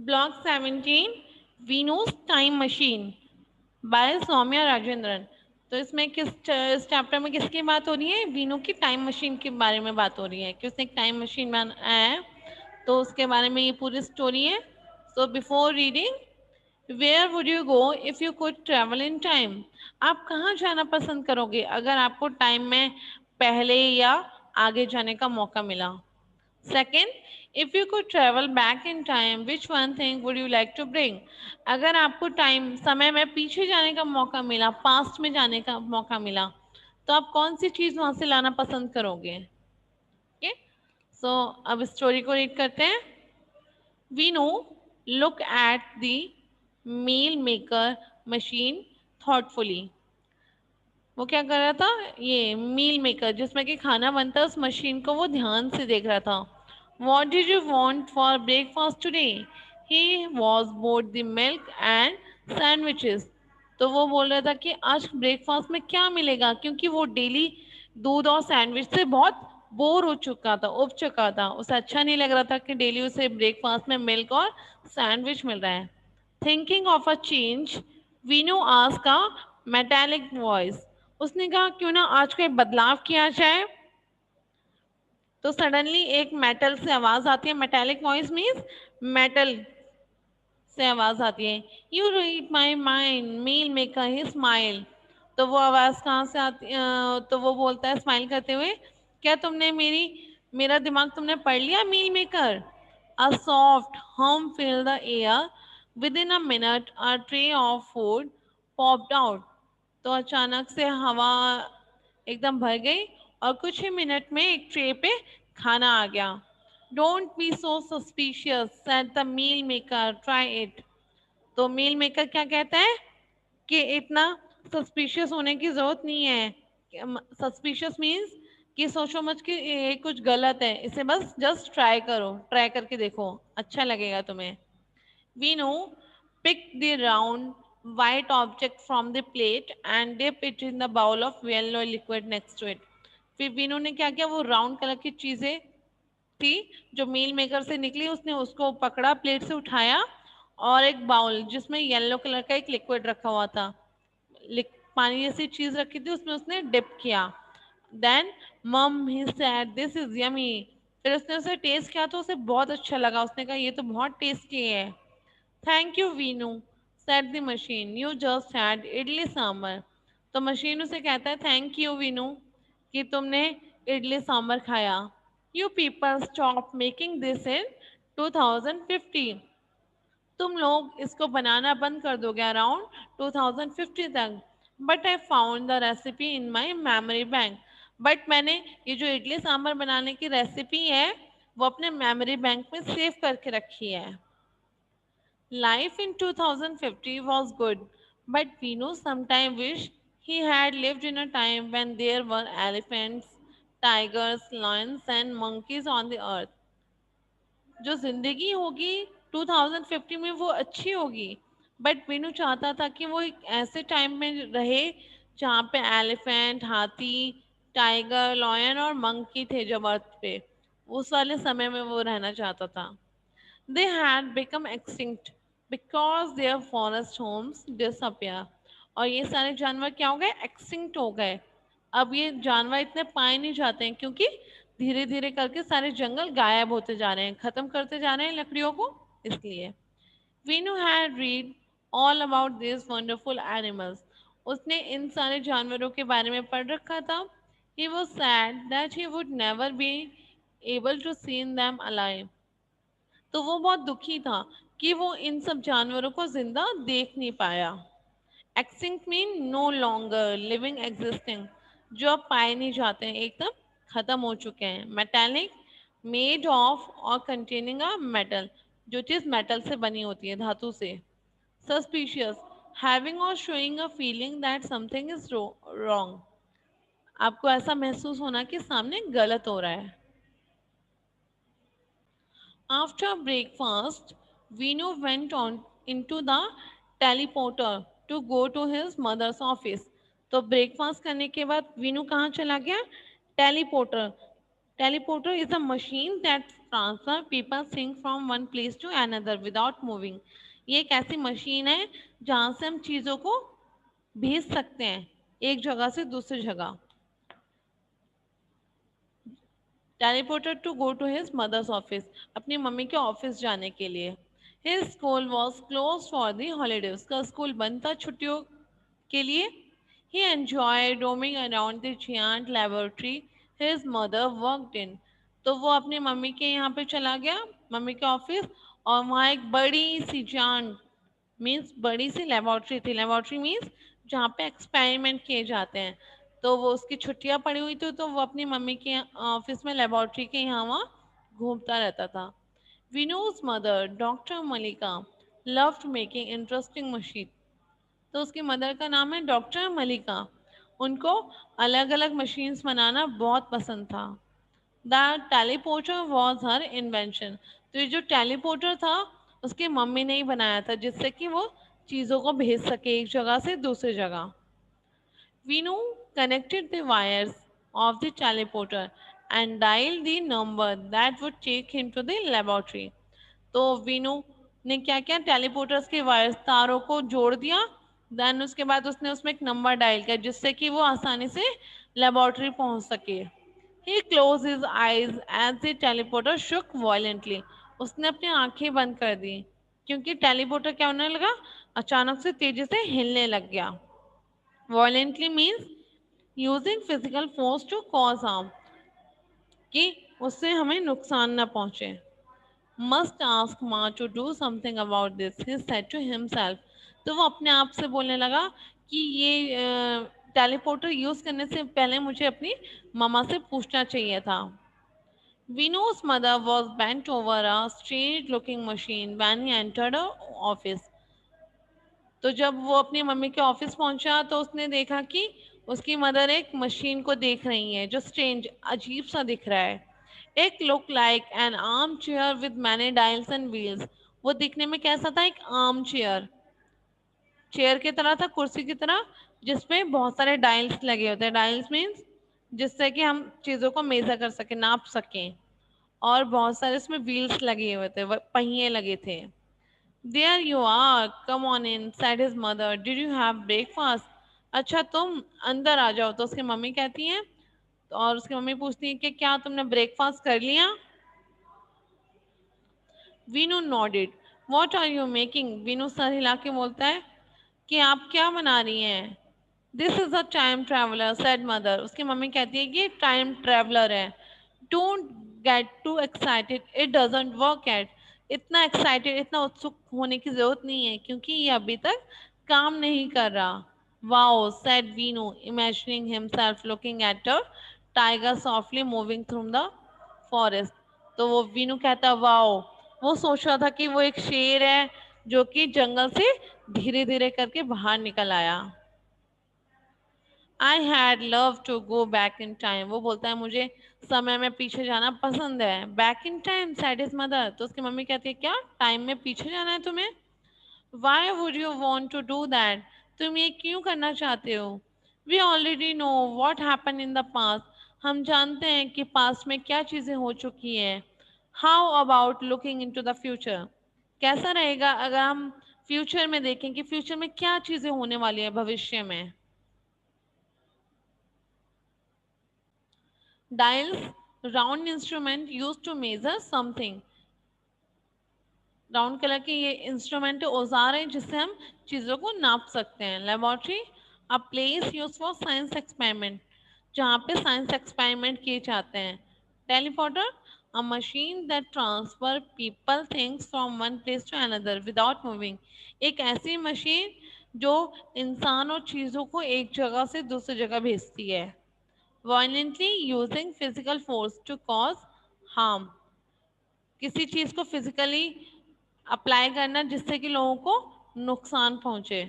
Block 17 Venus time machine by Sowmya Rajendran. तो इसमें इस चैप्टर में किसकी बात हो रही है? वीनू की टाइम मशीन के बारे में बात हो रही है कि उसने एक टाइम मशीन बनाया है, तो उसके बारे में ये पूरी स्टोरी है। So before reading, where would you go if you could travel in time? आप कहाँ जाना पसंद करोगे अगर आपको टाइम में पहले या आगे जाने का मौका मिला? Second, if you could travel back in time, which one thing would you like to bring? अगर आपको टाइम समय में पीछे जाने का मौका मिला, पास्ट में जाने का मौका मिला, तो आप कौन सी चीज वहां से लाना पसंद करोगे? ओके, सो अब स्टोरी को रीड करते हैं। We know, look at the meal maker machine thoughtfully. वो क्या कर रहा था? ये मील मेकर जिसमें कि खाना बनता है, उस मशीन को वो ध्यान से देख रहा था। What did you want for breakfast today? He was bored the milk and sandwiches. तो वो बोल रहा था कि आज ब्रेकफास्ट में क्या मिलेगा, क्योंकि वो डेली दूध और सैंडविच से बहुत बोर हो चुका था, उब चुका था। उसे अच्छा नहीं लग रहा था कि डेली उसे ब्रेकफास्ट में मिल्क और सैंडविच मिल रहा है। Thinking of a change, Veenu asked a metallic voice. उसने कहा क्यों ना आज कोई बदलाव किया जाए। तो सडनली एक मेटल से आवाज आती है। मेटालिक वॉइस मीन्स मेटल से आवाज आती है। You read my mind meal maker he smile. तो वो आवाज कहाँ से आती तो वो बोलता है स्माइल करते हुए, क्या तुमने मेरा दिमाग तुमने पढ़ लिया meal maker? A soft hum filled the air. Within a minute, a tray of food popped out. तो अचानक से हवा एकदम भर गई और कुछ ही मिनट में एक ट्रे पे खाना आ गया। Don't be so suspicious said the meal maker, try it. तो मील मेकर क्या कहता है कि इतना सस्पिशियस होने की जरूरत नहीं है। सस्पिशियस मीन्स कि सोचो मत कि ये कुछ गलत है, इसे बस जस्ट ट्राई करो, ट्राई करके देखो, अच्छा लगेगा तुम्हें। Vinu picked the round white object from the plate and dipped it in the bowl of yellow liquid next to it. फिर वीनू ने क्या किया, वो राउंड कलर की चीजें थी जो मील मेकर से निकली, उसने उसको पकड़ा, प्लेट से उठाया और एक बाउल जिसमें येलो कलर का एक लिक्विड रखा हुआ था, पानी जैसी चीज रखी थी, उसमें उसने डिप किया। देन मम he said this is yummy. फिर उसने उसे टेस्ट किया तो उसे बहुत अच्छा लगा, उसने कहा ये तो बहुत टेस्टी है। Thank you Veenu said the machine, you just had idli sambar. तो मशीन उसे कहता है थैंक यू वीनू कि तुमने इडली सांबर खाया। You people stop making this in 2050। तुम लोग इसको बनाना बंद कर दोगे अराउंड 2050 तक। But I found the recipe in my memory bank. But मैंने ये जो इडली सांबर बनाने की रेसिपी है वो अपने मेमोरी बैंक में सेव करके रखी है। Life in 2050 was good, but Vinu sometimes wished he had lived in a time when there were elephants, tigers, lions, and monkeys on the earth. जो जिंदगी होगी 2050 में वो अच्छी होगी, बट वीनू चाहता था कि वो एक ऐसे टाइम में रहे जहाँ पे एलिफेंट, हाथी, टाइगर, लॉयन और मंकी थे जब अर्थ पे। उस वाले समय में वो रहना चाहता था। They had become extinct because their forest homes disappear. और ये सारे जानवर क्या हो गए? एक्सटिंक्ट हो गए। अब ये जानवर इतने पाए नहीं जाते हैं क्योंकि धीरे धीरे करके सारे जंगल गायब होते जा रहे हैं, खत्म करते जा रहे हैं लकड़ियों को, इसलिए। Veenu had read all about this wonderful animals. उसने इन सारे जानवरों के बारे में पढ़ रखा था। He was sad that he would never be able to seen them alive. तो वो बहुत दुखी था कि वो इन सब जानवरों को जिंदा देख नहीं पाया। Extinct mean no longer living existing, जो अब पाए नहीं जाते हैं, एकदम खत्म हो चुके हैं। मेटेलिक मेड ऑफ और कंटेनिंग अ मेटल, जो चीज मेटल से बनी होती है, धातु से। सस्पिशियस हैविंग और showing a feeling that something is wrong, आपको ऐसा महसूस होना कि सामने गलत हो रहा है। After breakfast, Vinu went on into the teleporter to go to his mother's office. तो ब्रेकफास्ट करने के बाद वीनू कहाँ चला गया? Teleporter. Teleporter is a machine that transfer people thing from one place to another without moving. ये एक ऐसी मशीन है जहाँ से हम चीज़ों को भेज सकते हैं एक जगह से दूसरी जगह। Teleported to go to his mother's office, अपनी मम्मी के ऑफिस जाने के लिए। His school was close for the holiday, उसका स्कूल बंद था छुट्टियों के लिए। He enjoy roaming around the giant laboratory his mother worked in, तो वो अपनी मम्मी के यहाँ पे चला गया, मम्मी के ऑफिस, और वहाँ एक बड़ी सी जान मीन्स बड़ी सी लेबोरेटरी थी। लेबोरेटरी मीन्स जहाँ पे एक्सपेरिमेंट किए जाते हैं। तो वो उसकी छुट्टियां पड़ी हुई थी, तो वो अपनी मम्मी के ऑफिस में लेबोरेटरी के यहाँ वहाँ घूमता रहता था। विनोज मदर डॉक्टर मलिका लव्ड मेकिंग इंटरेस्टिंग मशीन, तो उसकी मदर का नाम है डॉक्टर मलिका। उनको अलग अलग मशीन्स बनाना बहुत पसंद था। The teleporter was her invention, तो ये जो टेलीपोर्टर था उसकी मम्मी ने ही बनाया था, जिससे कि वो चीज़ों को भेज सके एक जगह से दूसरी जगह। Vinu connected the wires of the teleporter and dialed the number that would take him to the laboratory. तो वीनू ने क्या किया, टेलीपोर्टर्स के वायर्स तारों को जोड़ दिया। देन उसके बाद उसने उसमें एक नंबर डायल किया जिससे कि वो आसानी से लेबोरेटरी पहुंच सके। He close his eyes as the teleporter shook violently, उसने अपनी आंखें बंद कर दी क्योंकि टेलीपोर्टर क्या होने लगा, अचानक से तेजी से हिलने लग गया। Violently means using physical force to cause harm, कि उससे हमें नुकसान ना पहुंचे। Must ask माँ to do something about this, he said to himself. तो वो अपने आप से बोलने लगा कि ये टेलीपोर्टर यूज करने से पहले मुझे अपनी मामा से पूछना चाहिए था। Vino's mother was bent over a strange looking machine when he entered her office. तो जब वो अपनी मम्मी के ऑफिस पहुंचा तो उसने देखा कि उसकी मदर एक मशीन को देख रही है जो स्ट्रेंज अजीब सा दिख रहा है। एक look like an arm chair with many dials and wheels, वो दिखने में कैसा था, एक आर्म चेयर, चेयर की तरह था, कुर्सी की तरह, जिसमें बहुत सारे डायल्स लगे होते हैं। डायल्स मीन्स जिससे कि हम चीज़ों को मेजर कर सकें, नाप सकें, और बहुत सारे इसमें व्हील्स लगे हुए थे, पहिए लगे थे। There you are. Come on in, said his mother. Did you have breakfast? अच्छा तुम अंदर आ जाओ, तो उसकी मम्मी कहती हैं, और उसकी मम्मी पूछती है कि क्या तुमने ब्रेकफास्ट कर लिया। Veenu nodded. What are you making? Veenu सर हिला के बोलता है कि आप क्या बना रही हैं। This is a time traveller said mother, उसकी मम्मी कहती है कि ये टाइम ट्रेवलर है। Don't get to excited, it doesn't work at, इतना एक्साइटेड, इतना उत्सुक होने की जरूरत नहीं है क्योंकि ये अभी तक काम नहीं कर रहा। Wow said Veenu imagining himself looking at a tiger softly moving through the forest. तो वो वीनू कहता वाओ, वो सोच रहा था कि वो एक शेर है जो कि जंगल से धीरे धीरे करके बाहर निकल आया। I had love to go back in time, वो बोलता है मुझे समय में पीछे जाना पसंद है। Back in time sad his mother, तो उसकी मम्मी कहती है क्या टाइम में पीछे जाना है तुम्हें। Why would you want to do that, तुम ये क्यों करना चाहते हो। We already know what happen in the past, हम जानते हैं कि पास्ट में क्या चीज़ें हो चुकी हैं। How about looking into the future, कैसा रहेगा अगर हम फ्यूचर में देखें कि फ्यूचर में क्या चीज़ें होने वाली है भविष्य में। Dials, round instrument used to measure something. Round colour के ये इंस्ट्रूमेंट औजार हैं जिससे हम चीज़ों को नाप सकते हैं। Laboratory a place use for science experiment, जहाँ पे साइंस एक्सपेरिमेंट किए जाते हैं। Teleporter a machine that transfer people things from one place to another without moving, एक ऐसी मशीन जो इंसान और चीज़ों को एक जगह से दूसरी जगह भेजती है। violently using physical force to cause harm, किसी चीज को फिजिकली अप्लाई करना जिससे कि लोगों को नुकसान पहुंचे।